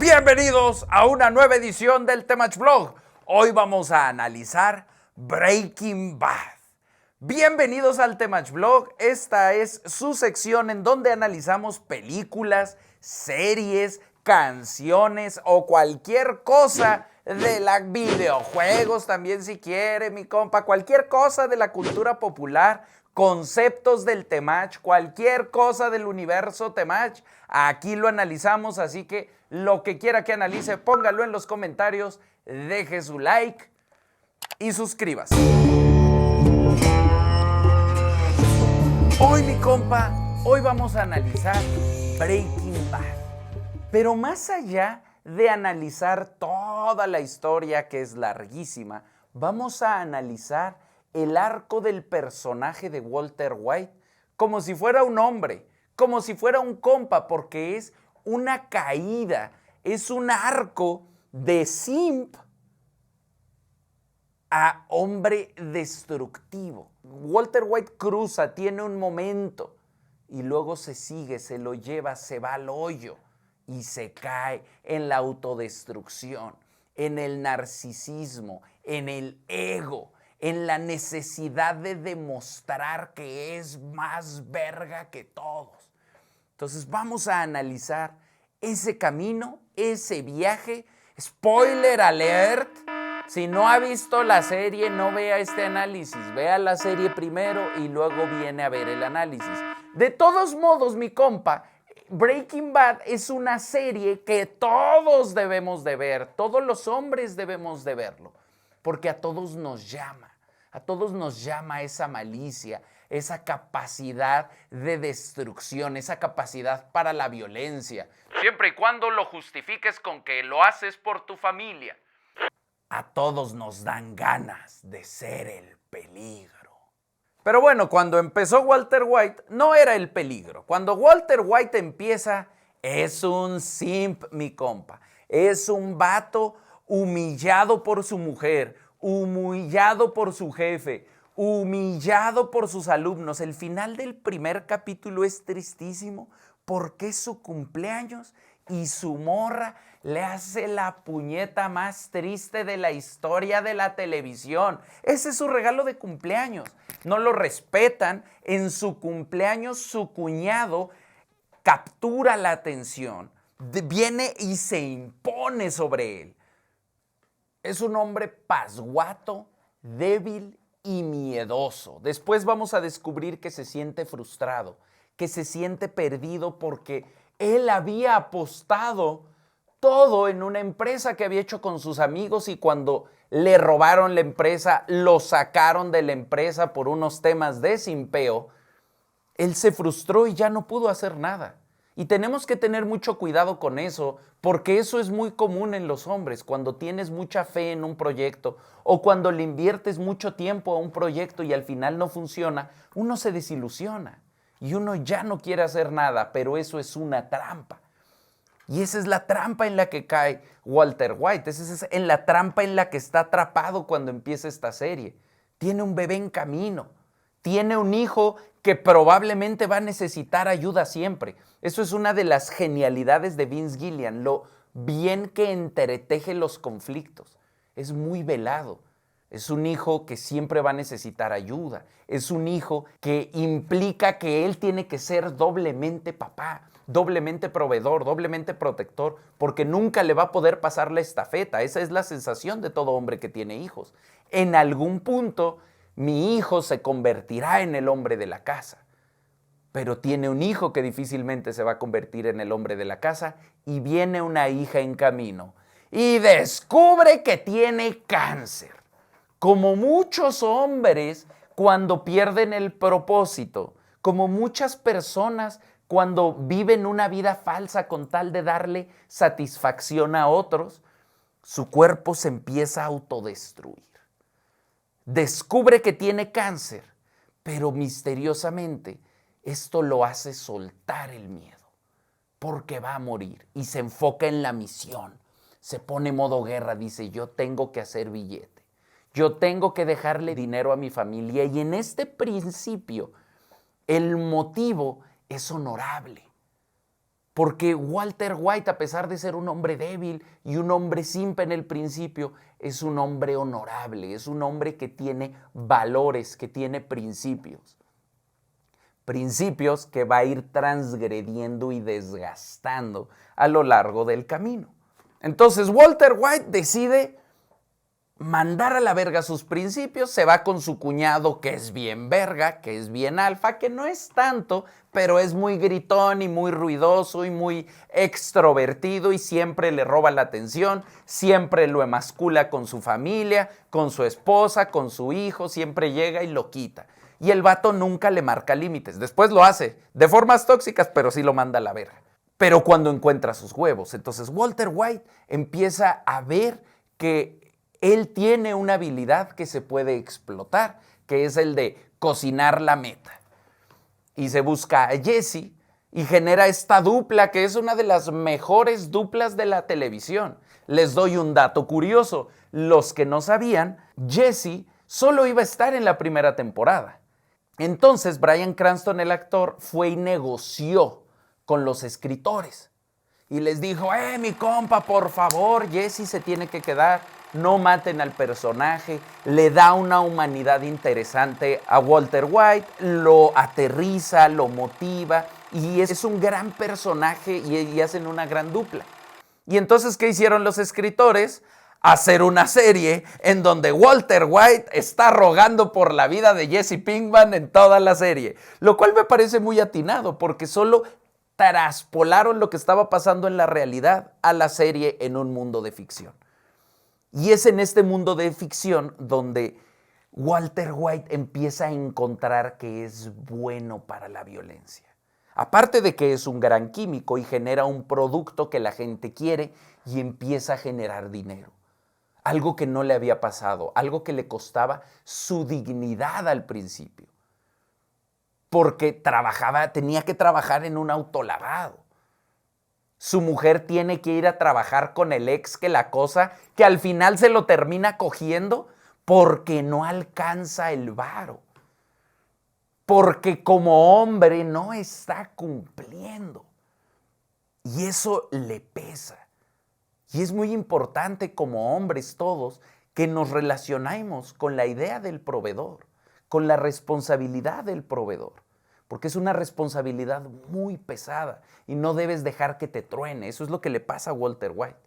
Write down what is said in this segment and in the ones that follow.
Bienvenidos a una nueva edición del Temach Blog. Hoy vamos a analizar Breaking Bad. Bienvenidos al Temach Blog. Esta es su sección en donde analizamos películas, series, canciones o cualquier cosa de la videojuegos también si quiere, mi compa. Cualquier cosa de la cultura popular, conceptos del Temach, cualquier cosa del universo Temach. Aquí lo analizamos, así que lo que quiera que analice, póngalo en los comentarios, deje su like y suscríbase. Hoy, mi compa, hoy vamos a analizar Breaking Bad. Pero más allá de analizar toda la historia, que es larguísima, vamos a analizar el arco del personaje de Walter White como si fuera un hombre, como si fuera un compa, porque es una caída, es un arco de simp a hombre destructivo. Walter White cruza, tiene un momento y luego se sigue, se lo lleva, se va al hoyo y se cae en la autodestrucción, en el narcisismo, en el ego, en la necesidad de demostrar que es más verga que todos. Entonces vamos a analizar ese camino, ese viaje. Spoiler alert. Si no ha visto la serie, no vea este análisis. Vea la serie primero y luego viene a ver el análisis. De todos modos, mi compa, Breaking Bad es una serie que todos debemos de ver. Todos los hombres debemos de verlo. Porque a todos nos llama. A todos nos llama esa malicia, esa capacidad de destrucción, esa capacidad para la violencia. Siempre y cuando lo justifiques con que lo haces por tu familia. A todos nos dan ganas de ser el peligro. Pero bueno, cuando empezó Walter White, no era el peligro. Cuando Walter White empieza, es un simp, mi compa. Es un vato humillado por su mujer, humillado por su jefe, humillado por sus alumnos. El final del primer capítulo es tristísimo porque es su cumpleaños y su morra le hace la puñeta más triste de la historia de la televisión. Ese es su regalo de cumpleaños. No lo respetan. En su cumpleaños su cuñado captura la atención, viene y se impone sobre él. Es un hombre pasguato, débil y miedoso. Después vamos a descubrir que se siente frustrado, que se siente perdido porque él había apostado todo en una empresa que había hecho con sus amigos y cuando le robaron la empresa, lo sacaron de la empresa por unos temas de simpeo, él se frustró y ya no pudo hacer nada. Y tenemos que tener mucho cuidado con eso, porque eso es muy común en los hombres. Cuando tienes mucha fe en un proyecto o cuando le inviertes mucho tiempo a un proyecto y al final no funciona, uno se desilusiona y uno ya no quiere hacer nada, pero eso es una trampa. Y esa es la trampa en la que cae Walter White, esa es en la trampa en la que está atrapado cuando empieza esta serie. Tiene un bebé en camino, tiene un hijo que probablemente va a necesitar ayuda siempre. Eso es una de las genialidades de Vince Gilligan, lo bien que entreteje los conflictos. Es muy velado. Es un hijo que siempre va a necesitar ayuda. Es un hijo que implica que él tiene que ser doblemente papá, doblemente proveedor, doblemente protector, porque nunca le va a poder pasar la estafeta. Esa es la sensación de todo hombre que tiene hijos. En algún punto, mi hijo se convertirá en el hombre de la casa. Pero tiene un hijo que difícilmente se va a convertir en el hombre de la casa y viene una hija en camino y descubre que tiene cáncer. Como muchos hombres cuando pierden el propósito, como muchas personas cuando viven una vida falsa con tal de darle satisfacción a otros, su cuerpo se empieza a autodestruir. Descubre que tiene cáncer, pero misteriosamente esto lo hace soltar el miedo, porque va a morir y se enfoca en la misión. Se pone modo guerra, dice, yo tengo que hacer billete, yo tengo que dejarle dinero a mi familia y en este principio el motivo es honorable. Porque Walter White, a pesar de ser un hombre débil y un hombre simple en el principio, es un hombre honorable, es un hombre que tiene valores, que tiene principios. Principios que va a ir transgrediendo y desgastando a lo largo del camino. Entonces Walter White decide mandar a la verga sus principios, se va con su cuñado que es bien verga, que es bien alfa, que no es tanto, pero es muy gritón y muy ruidoso y muy extrovertido y siempre le roba la atención, siempre lo emascula con su familia, con su esposa, con su hijo, siempre llega y lo quita. Y el vato nunca le marca límites, después lo hace de formas tóxicas, pero sí lo manda a la verga. Pero cuando encuentra sus huevos, entonces Walter White empieza a ver que él tiene una habilidad que se puede explotar, que es el de cocinar la meta. Y se busca a Jesse y genera esta dupla que es una de las mejores duplas de la televisión. Les doy un dato curioso. Los que no sabían, Jesse solo iba a estar en la primera temporada. Entonces Bryan Cranston, el actor, fue y negoció con los escritores. Y les dijo, mi compa, por favor, Jesse se tiene que quedar. No maten al personaje, le da una humanidad interesante a Walter White, lo aterriza, lo motiva y es un gran personaje y hacen una gran dupla. Y entonces, ¿qué hicieron los escritores? Hacer una serie en donde Walter White está rogando por la vida de Jesse Pinkman en toda la serie, lo cual me parece muy atinado porque solo traspolaron lo que estaba pasando en la realidad a la serie en un mundo de ficción. Y es en este mundo de ficción donde Walter White empieza a encontrar que es bueno para la violencia. Aparte de que es un gran químico y genera un producto que la gente quiere y empieza a generar dinero. Algo que no le había pasado, algo que le costaba su dignidad al principio. Porque tenía que trabajar en un autolavado. Su mujer tiene que ir a trabajar con el ex que la acosa, que al final se lo termina cogiendo porque no alcanza el varo. Porque como hombre no está cumpliendo. Y eso le pesa. Y es muy importante como hombres todos que nos relacionemos con la idea del proveedor, con la responsabilidad del proveedor. Porque es una responsabilidad muy pesada y no debes dejar que te truene. Eso es lo que le pasa a Walter White.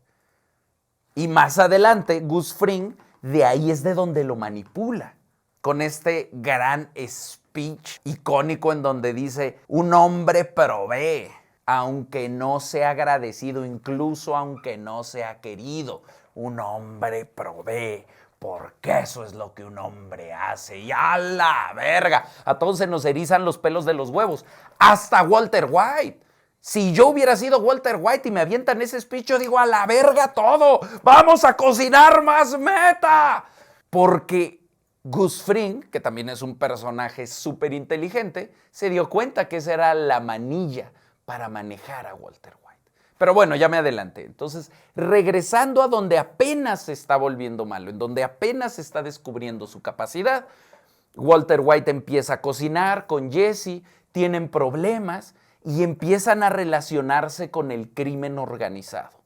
Y más adelante, Gus Fring, de ahí es de donde lo manipula, con este gran speech icónico en donde dice, un hombre provee, aunque no sea agradecido, incluso aunque no sea querido. Un hombre provee. Porque eso es lo que un hombre hace. Y a la verga, a todos se nos erizan los pelos de los huevos. Hasta Walter White. Si yo hubiera sido Walter White y me avientan ese speech, yo digo, a la verga todo. Vamos a cocinar más meta. Porque Gus Fring, que también es un personaje súper inteligente, se dio cuenta que esa era la manilla para manejar a Walter White. Pero bueno, ya me adelanté. Entonces, regresando a donde apenas se está volviendo malo, en donde apenas se está descubriendo su capacidad, Walter White empieza a cocinar con Jesse, tienen problemas y empiezan a relacionarse con el crimen organizado.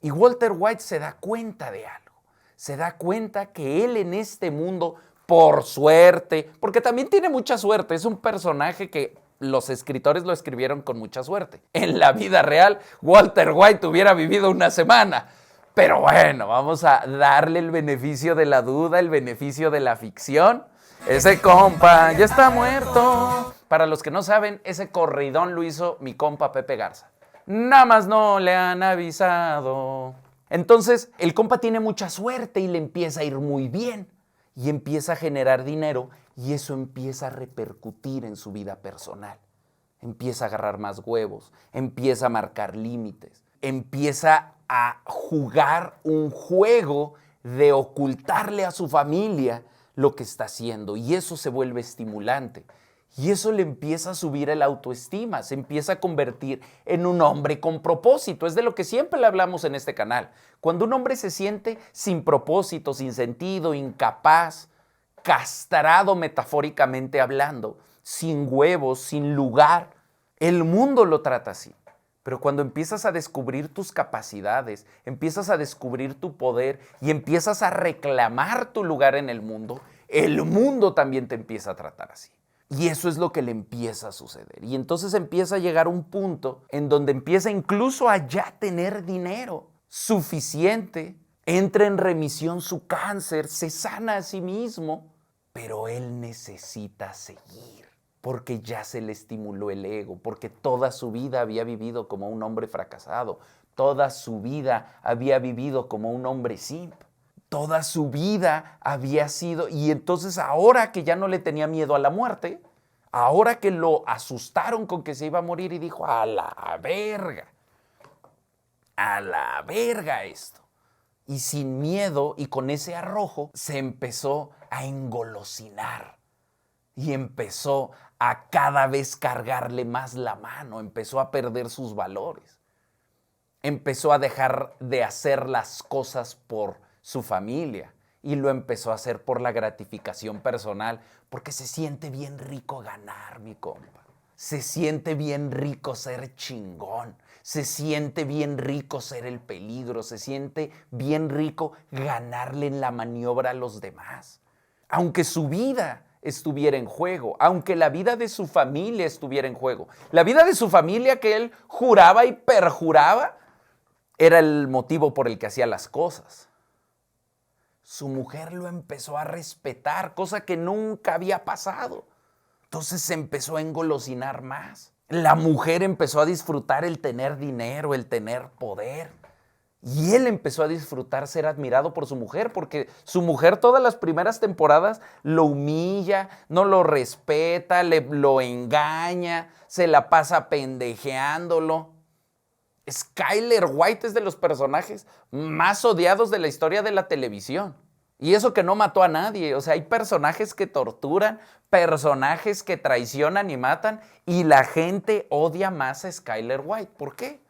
Y Walter White se da cuenta de algo. Se da cuenta que él en este mundo, por suerte, porque también tiene mucha suerte, es un personaje que los escritores lo escribieron con mucha suerte. En la vida real, Walter White hubiera vivido una semana. Pero bueno, vamos a darle el beneficio de la duda, el beneficio de la ficción. Ese compa ya está muerto. Para los que no saben, ese corridón lo hizo mi compa Pepe Garza. Nada más no le han avisado. Entonces, el compa tiene mucha suerte y le empieza a ir muy bien. Y empieza a generar dinero y eso empieza a repercutir en su vida personal. Empieza a agarrar más huevos, empieza a marcar límites, empieza a jugar un juego de ocultarle a su familia lo que está haciendo y eso se vuelve estimulante. Y eso le empieza a subir el autoestima, se empieza a convertir en un hombre con propósito. Es de lo que siempre le hablamos en este canal. Cuando un hombre se siente sin propósito, sin sentido, incapaz, castrado metafóricamente hablando, sin huevos, sin lugar, el mundo lo trata así. Pero cuando empiezas a descubrir tus capacidades, empiezas a descubrir tu poder y empiezas a reclamar tu lugar en el mundo también te empieza a tratar así. Y eso es lo que le empieza a suceder. Y entonces empieza a llegar un punto en donde empieza incluso a ya tener dinero suficiente, entra en remisión su cáncer, se sana a sí mismo, pero él necesita seguir. Porque ya se le estimuló el ego, porque toda su vida había vivido como un hombre fracasado, toda su vida había vivido como un hombre simp, toda su vida había sido, y entonces ahora que ya no le tenía miedo a la muerte, ahora que lo asustaron con que se iba a morir y dijo, a la verga esto. Y sin miedo y con ese arrojo se empezó a engolosinar. Y empezó a cada vez cargarle más la mano, empezó a perder sus valores. Empezó a dejar de hacer las cosas por su familia y lo empezó a hacer por la gratificación personal, porque se siente bien rico ganar, mi compa. Se siente bien rico ser chingón. Se siente bien rico ser el peligro. Se siente bien rico ganarle en la maniobra a los demás. Aunque su vida estuviera en juego, aunque la vida de su familia estuviera en juego. La vida de su familia que él juraba y perjuraba era el motivo por el que hacía las cosas. Su mujer lo empezó a respetar, cosa que nunca había pasado. Entonces se empezó a engolosinar más. La mujer empezó a disfrutar el tener dinero, el tener poder. Y él empezó a disfrutar ser admirado por su mujer, porque su mujer todas las primeras temporadas lo humilla, no lo respeta, lo engaña, se la pasa pendejeándolo. Skyler White es de los personajes más odiados de la historia de la televisión. Y eso que no mató a nadie. O sea, hay personajes que torturan, personajes que traicionan y matan, y la gente odia más a Skyler White. ¿Por qué?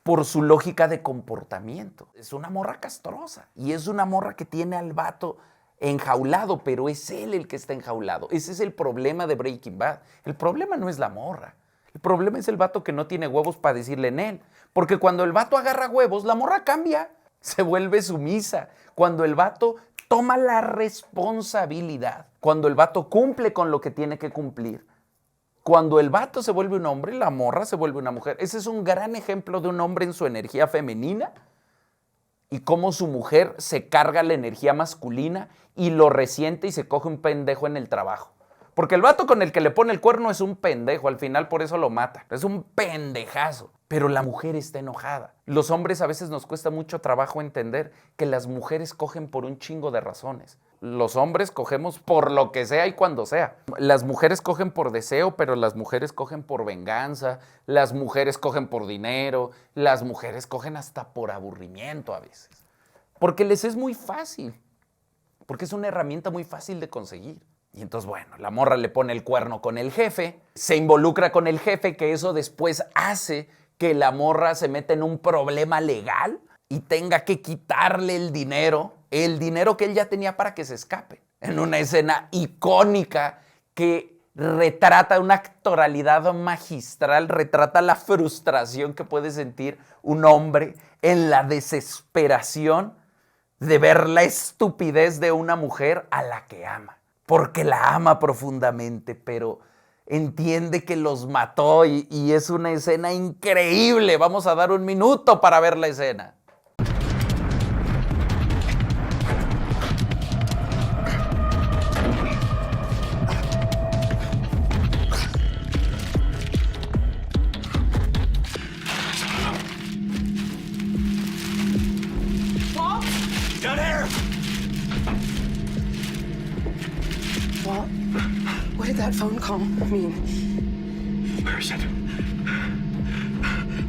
Por su lógica de comportamiento. Es una morra castrosa y es una morra que tiene al vato enjaulado, pero es él el que está enjaulado. Ese es el problema de Breaking Bad. El problema no es la morra. El problema es el vato que no tiene huevos para decirle en él. Porque cuando el vato agarra huevos, la morra cambia, se vuelve sumisa. Cuando el vato toma la responsabilidad, cuando el vato cumple con lo que tiene que cumplir, cuando el vato se vuelve un hombre, la morra se vuelve una mujer. Ese es un gran ejemplo de un hombre en su energía femenina y cómo su mujer se carga la energía masculina y lo resiente y se coge un pendejo en el trabajo. Porque el vato con el que le pone el cuerno es un pendejo, al final por eso lo mata. Es un pendejazo. Pero la mujer está enojada. Los hombres a veces nos cuesta mucho trabajo entender que las mujeres cogen por un chingo de razones. Los hombres cogemos por lo que sea y cuando sea. Las mujeres cogen por deseo, pero las mujeres cogen por venganza. Las mujeres cogen por dinero. Las mujeres cogen hasta por aburrimiento a veces. Porque les es muy fácil. Porque es una herramienta muy fácil de conseguir. Y entonces, bueno, la morra le pone el cuerno con el jefe, se involucra con el jefe, que eso después hace que la morra se meta en un problema legal y tenga que quitarle el dinero que él ya tenía para que se escape. En una escena icónica que retrata una actoralidad magistral, retrata la frustración que puede sentir un hombre en la desesperación de ver la estupidez de una mujer a la que ama. Porque la ama profundamente, pero entiende que los mató y es una escena increíble. Vamos a dar un minuto para ver la escena. Down here! Walt, what did that phone call mean? Where is it?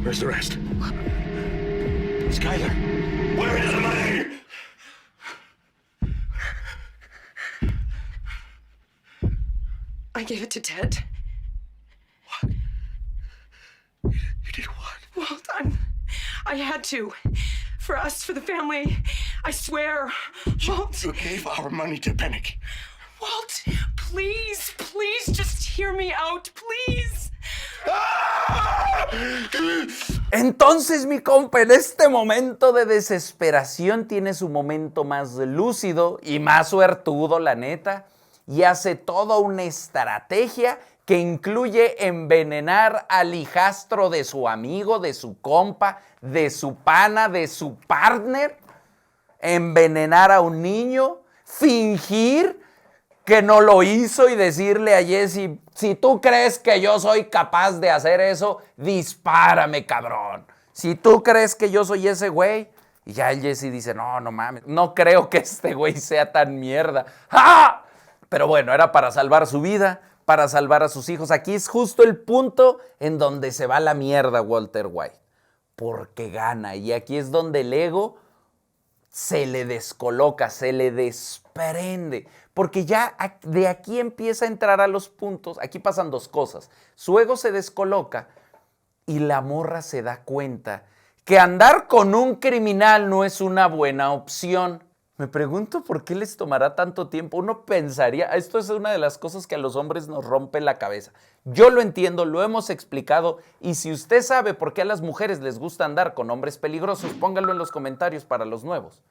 Where's the rest? Skyler, where is the money? I gave it to Ted. What? You did what? Walt, I had to. For us, for the family. I swear. Walt. You gave our money to Pennick. Walt, please, please just hear me out, please. Ah! Entonces, mi compa, en este momento de desesperación tiene su momento más lúcido y más suertudo, la neta, y hace toda una estrategia que incluye envenenar al hijastro de su amigo, de su compa, de su pana, de su partner, envenenar a un niño, fingir que no lo hizo y decirle a Jesse, si tú crees que yo soy capaz de hacer eso, dispárame, cabrón. Si tú crees que yo soy ese güey. Y ya el Jesse dice, no mames, no creo que este güey sea tan mierda. ¡Ah! Pero bueno, era para salvar su vida, para salvar a sus hijos. Aquí es justo el punto en donde se va la mierda Walter White. Porque gana. Y aquí es donde el ego se le descoloca, se le desprende. Porque ya de aquí empieza a entrar a los puntos. Aquí pasan dos cosas. Su ego se descoloca y la morra se da cuenta que andar con un criminal no es una buena opción. Me pregunto por qué les tomará tanto tiempo. Uno pensaría, esto es una de las cosas que a los hombres nos rompe la cabeza. Yo lo entiendo, lo hemos explicado, y si usted sabe por qué a las mujeres les gusta andar con hombres peligrosos, póngalo en los comentarios para los nuevos.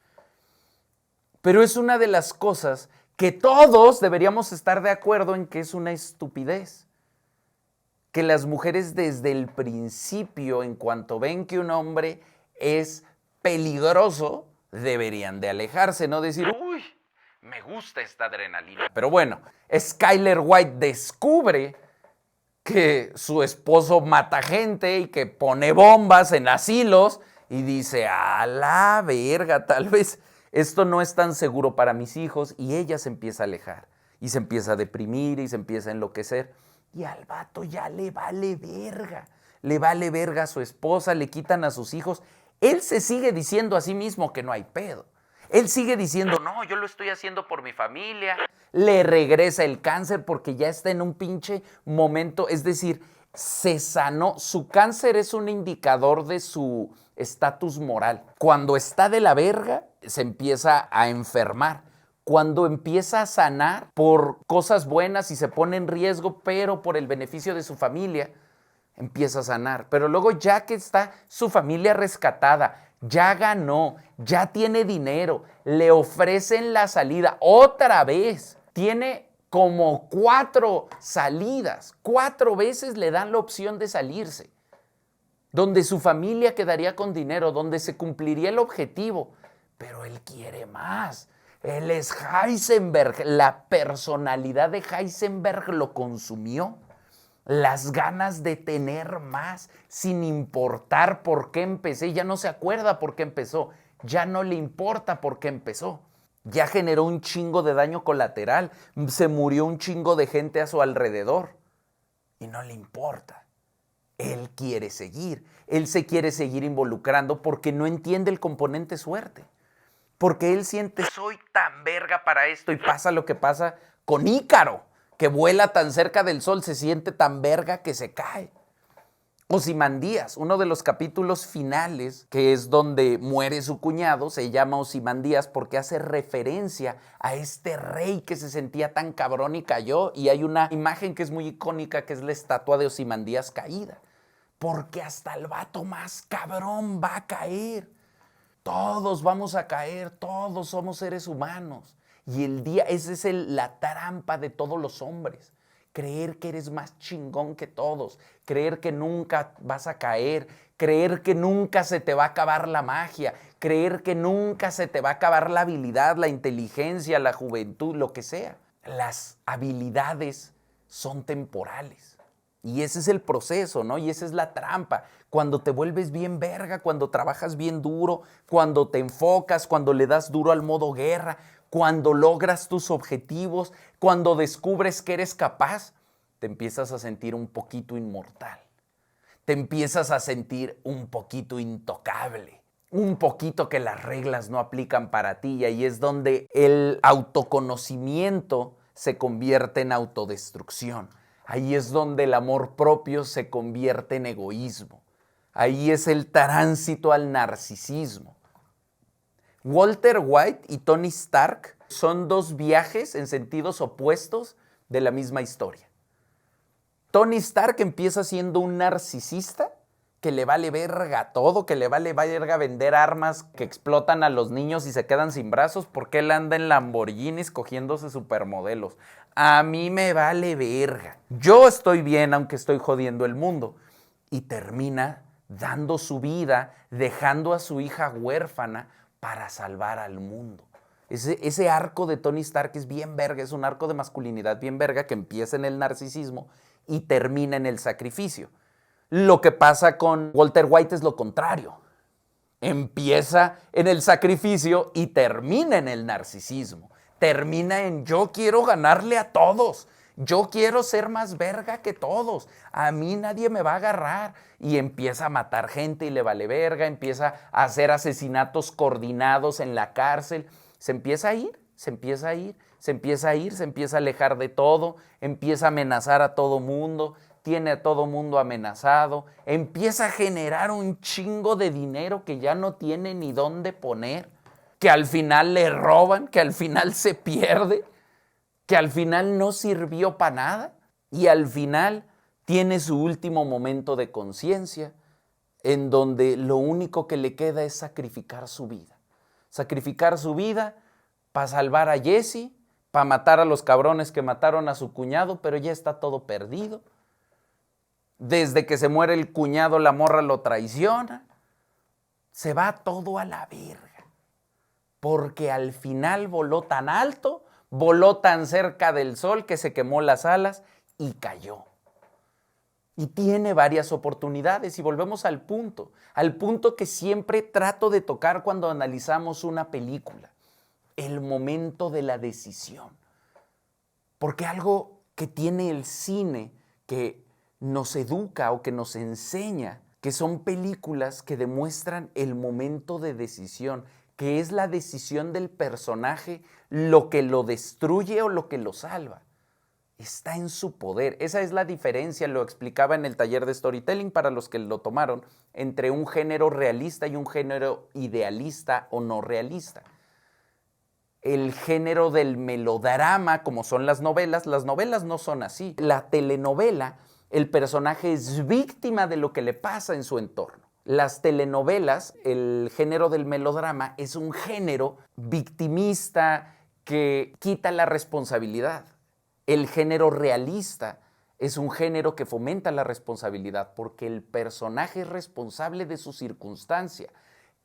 Pero es una de las cosas que todos deberíamos estar de acuerdo en que es una estupidez. Que las mujeres desde el principio, en cuanto ven que un hombre es peligroso, deberían de alejarse, no decir, uy, me gusta esta adrenalina. Pero bueno, Skyler White descubre que su esposo mata gente y que pone bombas en asilos y dice, a la verga, tal vez esto no es tan seguro para mis hijos, y ella se empieza a alejar y se empieza a deprimir y se empieza a enloquecer. Y al vato ya le vale verga a su esposa, le quitan a sus hijos. Él se sigue diciendo a sí mismo que no hay pedo. Él sigue diciendo, no, yo lo estoy haciendo por mi familia. Le regresa el cáncer porque ya está en un pinche momento, es decir, se sanó. Su cáncer es un indicador de su estatus moral. Cuando está de la verga, se empieza a enfermar. Cuando empieza a sanar por cosas buenas y se pone en riesgo, pero por el beneficio de su familia, empieza a sanar. Pero luego ya que está su familia rescatada, ya ganó, ya tiene dinero, le ofrecen la salida otra vez. Tiene como 4 salidas, 4 veces le dan la opción de salirse, donde su familia quedaría con dinero, donde se cumpliría el objetivo, pero él quiere más. Él es Heisenberg, la personalidad de Heisenberg lo consumió. Las ganas de tener más, sin importar por qué empecé. Ya no se acuerda por qué empezó, ya no le importa por qué empezó. Ya generó un chingo de daño colateral, se murió un chingo de gente a su alrededor y no le importa. Él quiere seguir, él se quiere seguir involucrando porque no entiende el componente suerte. Porque él siente, soy tan verga para esto, y pasa lo que pasa con Ícaro, que vuela tan cerca del sol, se siente tan verga que se cae. Ozymandias, uno de los capítulos finales, que es donde muere su cuñado, se llama Ozymandias porque hace referencia a este rey que se sentía tan cabrón y cayó, y hay una imagen que es muy icónica, que es la estatua de Ozymandias caída, porque hasta el vato más cabrón va a caer. Todos vamos a caer, todos somos seres humanos. Y esa es la trampa de todos los hombres. Creer que eres más chingón que todos, creer que nunca vas a caer, creer que nunca se te va a acabar la magia, creer que nunca se te va a acabar la habilidad, la inteligencia, la juventud, lo que sea. Las habilidades son temporales. Y ese es el proceso, ¿no? Y esa es la trampa. Cuando te vuelves bien verga, cuando trabajas bien duro, cuando te enfocas, cuando le das duro al modo guerra, cuando logras tus objetivos, cuando descubres que eres capaz, te empiezas a sentir un poquito inmortal. Te empiezas a sentir un poquito intocable. Un poquito que las reglas no aplican para ti. Y ahí es donde el autoconocimiento se convierte en autodestrucción. Ahí es donde el amor propio se convierte en egoísmo. Ahí es el tránsito al narcisismo. Walter White y Tony Stark son 2 viajes en sentidos opuestos de la misma historia. Tony Stark empieza siendo un narcisista que le vale verga todo, que le vale verga vender armas que explotan a los niños y se quedan sin brazos, porque él anda en Lamborghinis cogiéndose supermodelos. A mí me vale verga. Yo estoy bien aunque estoy jodiendo el mundo. Y termina dando su vida, dejando a su hija huérfana para salvar al mundo. Ese arco de Tony Stark es bien verga, es un arco de masculinidad bien verga que empieza en el narcisismo y termina en el sacrificio. Lo que pasa con Walter White es lo contrario. Empieza en el sacrificio y termina en el narcisismo. Termina en yo quiero ganarle a todos. Yo quiero ser más verga que todos. A mí nadie me va a agarrar. Y empieza a matar gente y le vale verga. Empieza a hacer asesinatos coordinados en la cárcel. Se empieza a ir, se empieza a ir, se empieza a ir, se empieza a alejar de todo. Empieza a amenazar a todo mundo. Tiene a todo mundo amenazado. Empieza a generar un chingo de dinero que ya no tiene ni dónde poner. Que al final le roban, que al final se pierde. Que al final no sirvió para nada y al final tiene su último momento de conciencia en donde lo único que le queda es sacrificar su vida. Sacrificar su vida para salvar a Jesse, para matar a los cabrones que mataron a su cuñado, pero ya está todo perdido. Desde que se muere el cuñado, la morra lo traiciona. Se va todo a la verga. Porque al final voló tan alto, voló tan cerca del sol que se quemó las alas y cayó. Y tiene varias oportunidades y volvemos al punto que siempre trato de tocar cuando analizamos una película. El momento de la decisión. Porque algo que tiene el cine que nos educa o que nos enseña, que son películas que demuestran el momento de decisión, que es la decisión del personaje lo que lo destruye o lo que lo salva. Está en su poder. Esa es la diferencia, lo explicaba en el taller de storytelling para los que lo tomaron, entre un género realista y un género idealista o no realista. El género del melodrama, como son las novelas no son así. La telenovela, el personaje es víctima de lo que le pasa en su entorno. Las telenovelas, el género del melodrama, es un género victimista que quita la responsabilidad. El género realista es un género que fomenta la responsabilidad porque el personaje es responsable de su circunstancia.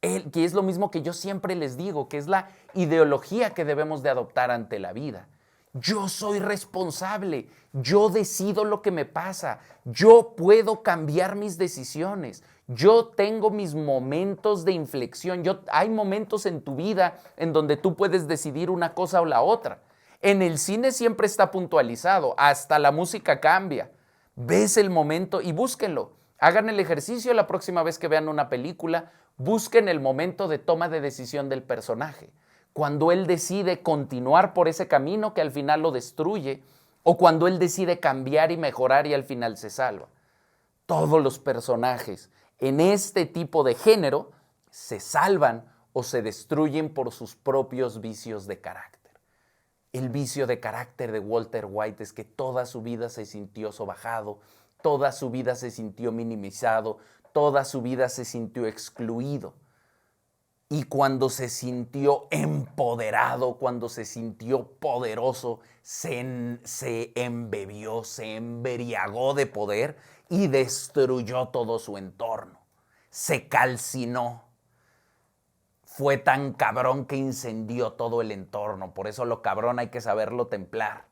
Que es lo mismo que yo siempre les digo, que es la ideología que debemos de adoptar ante la vida. Yo soy responsable, yo decido lo que me pasa, yo puedo cambiar mis decisiones, yo tengo mis momentos de inflexión, hay momentos en tu vida en donde tú puedes decidir una cosa o la otra. En el cine siempre está puntualizado, hasta la música cambia. Ves el momento y búsquenlo. Hagan el ejercicio la próxima vez que vean una película, busquen el momento de toma de decisión del personaje. Cuando él decide continuar por ese camino que al final lo destruye, o cuando él decide cambiar y mejorar y al final se salva. Todos los personajes en este tipo de género se salvan o se destruyen por sus propios vicios de carácter. El vicio de carácter de Walter White es que toda su vida se sintió sobajado, toda su vida se sintió minimizado, toda su vida se sintió excluido. Y cuando se sintió empoderado, cuando se sintió poderoso, se embebió, se embriagó de poder y destruyó todo su entorno. Se calcinó. Fue tan cabrón que incendió todo el entorno. Por eso lo cabrón hay que saberlo templar.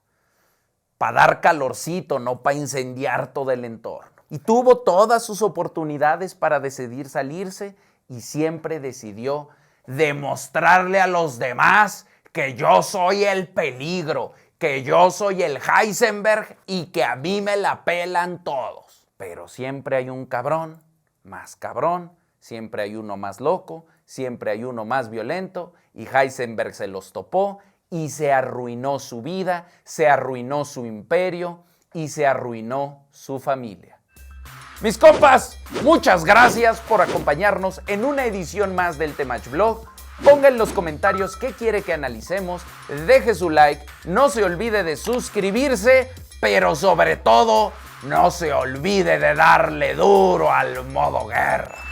Para dar calorcito, no para incendiar todo el entorno. Y tuvo todas sus oportunidades para decidir salirse y siempre decidió demostrarle a los demás que yo soy el peligro, que yo soy el Heisenberg y que a mí me la pelan todos. Pero siempre hay un cabrón, siempre hay uno más loco, siempre hay uno más violento y Heisenberg se los topó y se arruinó su vida, se arruinó su imperio y se arruinó su familia. Mis compas, muchas gracias por acompañarnos en una edición más del Temach Vlog. Ponga en los comentarios qué quiere que analicemos, deje su like, no se olvide de suscribirse, pero sobre todo, no se olvide de darle duro al modo guerra.